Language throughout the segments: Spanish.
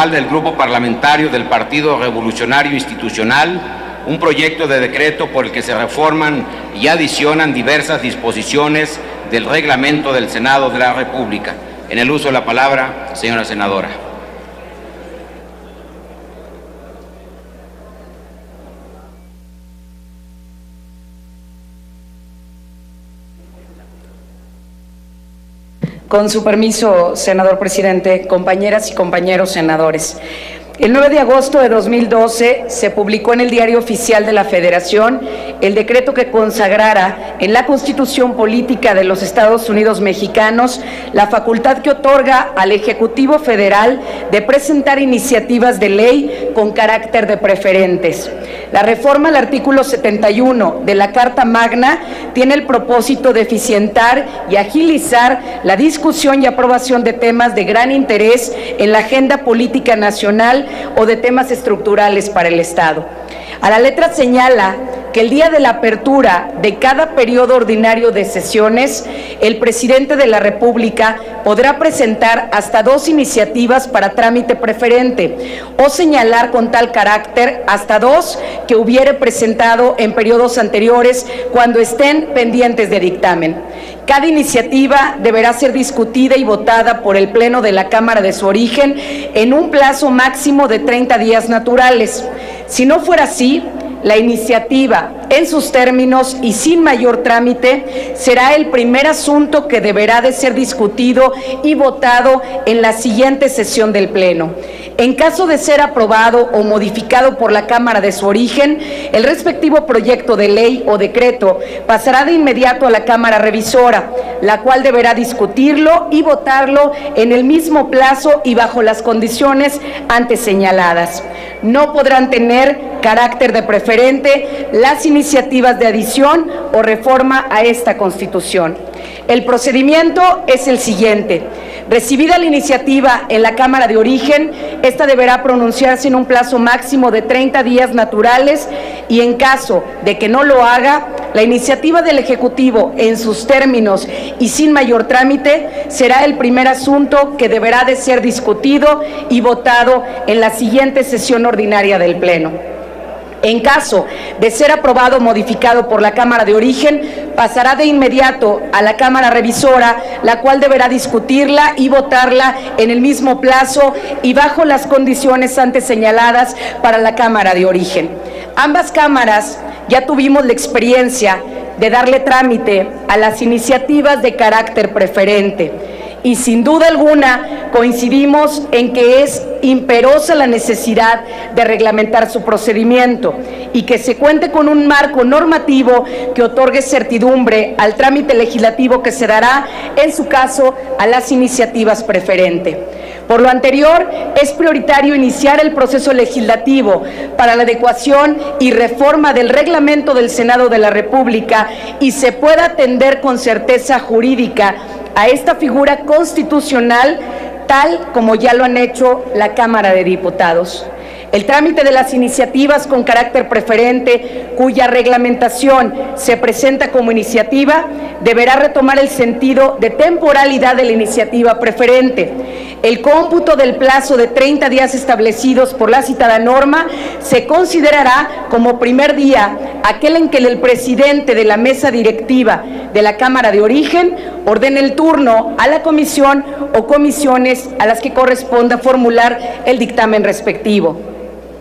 del Grupo Parlamentario del Partido Revolucionario Institucional un proyecto de decreto por el que se reforman y adicionan diversas disposiciones del reglamento del Senado de la República. En el uso de la palabra, señora senadora. Con su permiso, senador presidente, compañeras y compañeros senadores. El 9 de agosto de 2012 se publicó en el Diario Oficial de la Federación el decreto que consagrara en la Constitución Política de los Estados Unidos Mexicanos la facultad que otorga al Ejecutivo Federal de presentar iniciativas de ley con carácter de preferentes. La reforma al artículo 71 de la Carta Magna tiene el propósito de eficientar y agilizar la discusión y aprobación de temas de gran interés en la agenda política nacional o de temas estructurales para el Estado. A la letra señala que el día de la apertura de cada periodo ordinario de sesiones, el presidente de la República podrá presentar hasta 2 iniciativas para trámite preferente o señalar con tal carácter hasta 2 que hubiere presentado en periodos anteriores cuando estén pendientes de dictamen. Cada iniciativa deberá ser discutida y votada por el Pleno de la Cámara de su origen en un plazo máximo de 30 días naturales. Si no fuera así, la iniciativa, en sus términos y sin mayor trámite, será el primer asunto que deberá de ser discutido y votado en la siguiente sesión del Pleno. En caso de ser aprobado o modificado por la Cámara de su origen, el respectivo proyecto de ley o decreto pasará de inmediato a la Cámara Revisora, la cual deberá discutirlo y votarlo en el mismo plazo y bajo las condiciones antes señaladas. No podrán tener carácter de preferente las iniciativas de adición o reforma a esta Constitución. El procedimiento es el siguiente. Recibida la iniciativa en la Cámara de origen, esta deberá pronunciarse en un plazo máximo de 30 días naturales y en caso de que no lo haga, la iniciativa del Ejecutivo en sus términos y sin mayor trámite será el primer asunto que deberá de ser discutido y votado en la siguiente sesión ordinaria del Pleno. En caso de ser aprobado o modificado por la Cámara de origen, pasará de inmediato a la Cámara Revisora, la cual deberá discutirla y votarla en el mismo plazo y bajo las condiciones antes señaladas para la Cámara de origen. Ambas cámaras ya tuvimos la experiencia de darle trámite a las iniciativas de carácter preferente. Y sin duda alguna coincidimos en que es imperiosa la necesidad de reglamentar su procedimiento y que se cuente con un marco normativo que otorgue certidumbre al trámite legislativo que se dará, en su caso, a las iniciativas preferente. Por lo anterior, es prioritario iniciar el proceso legislativo para la adecuación y reforma del reglamento del Senado de la República y se pueda atender con certeza jurídica a esta figura constitucional, tal como ya lo han hecho la Cámara de Diputados. El trámite de las iniciativas con carácter preferente, cuya reglamentación se presenta como iniciativa, deberá retomar el sentido de temporalidad de la iniciativa preferente. El cómputo del plazo de 30 días establecidos por la citada norma se considerará como primer día aquel en que el presidente de la mesa directiva de la Cámara de origen ordene el turno a la comisión o comisiones a las que corresponda formular el dictamen respectivo.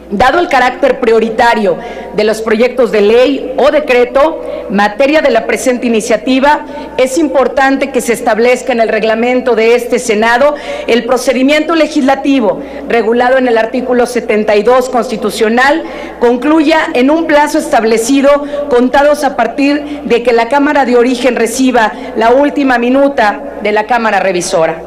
Dado el carácter prioritario de los proyectos de ley o decreto, materia de la presente iniciativa, es importante que se establezca en el reglamento de este Senado el procedimiento legislativo regulado en el artículo 72 constitucional, concluya en un plazo establecido contados a partir de que la Cámara de origen reciba la última minuta de la Cámara Revisora.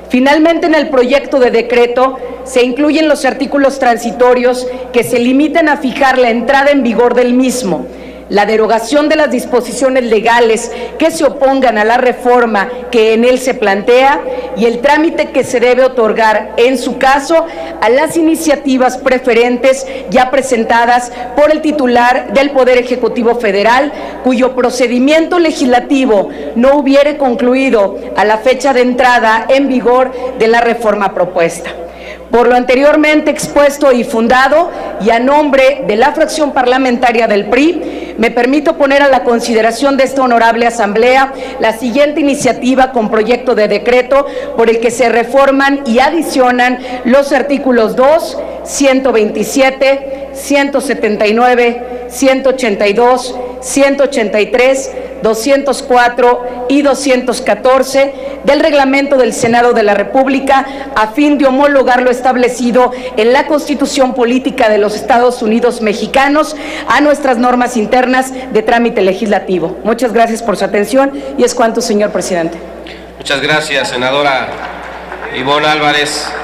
Finalmente, en el proyecto de decreto se incluyen los artículos transitorios que se limitan a fijar la entrada en vigor del mismo, la derogación de las disposiciones legales que se opongan a la reforma que en él se plantea y el trámite que se debe otorgar, en su caso, a las iniciativas preferentes ya presentadas por el titular del Poder Ejecutivo Federal, cuyo procedimiento legislativo no hubiere concluido a la fecha de entrada en vigor de la reforma propuesta. Por lo anteriormente expuesto y fundado, y a nombre de la fracción parlamentaria del PRI, me permito poner a la consideración de esta honorable Asamblea la siguiente iniciativa con proyecto de decreto por el que se reforman y adicionan los artículos 2, 127, 179, 182, 183, 204 y 214 del Reglamento del Senado de la República a fin de homologar lo establecido en la Constitución Política de los Estados Unidos Mexicanos a nuestras normas internas de trámite legislativo. Muchas gracias por su atención y es cuanto, señor presidente. Muchas gracias, senadora Ivonne Álvarez.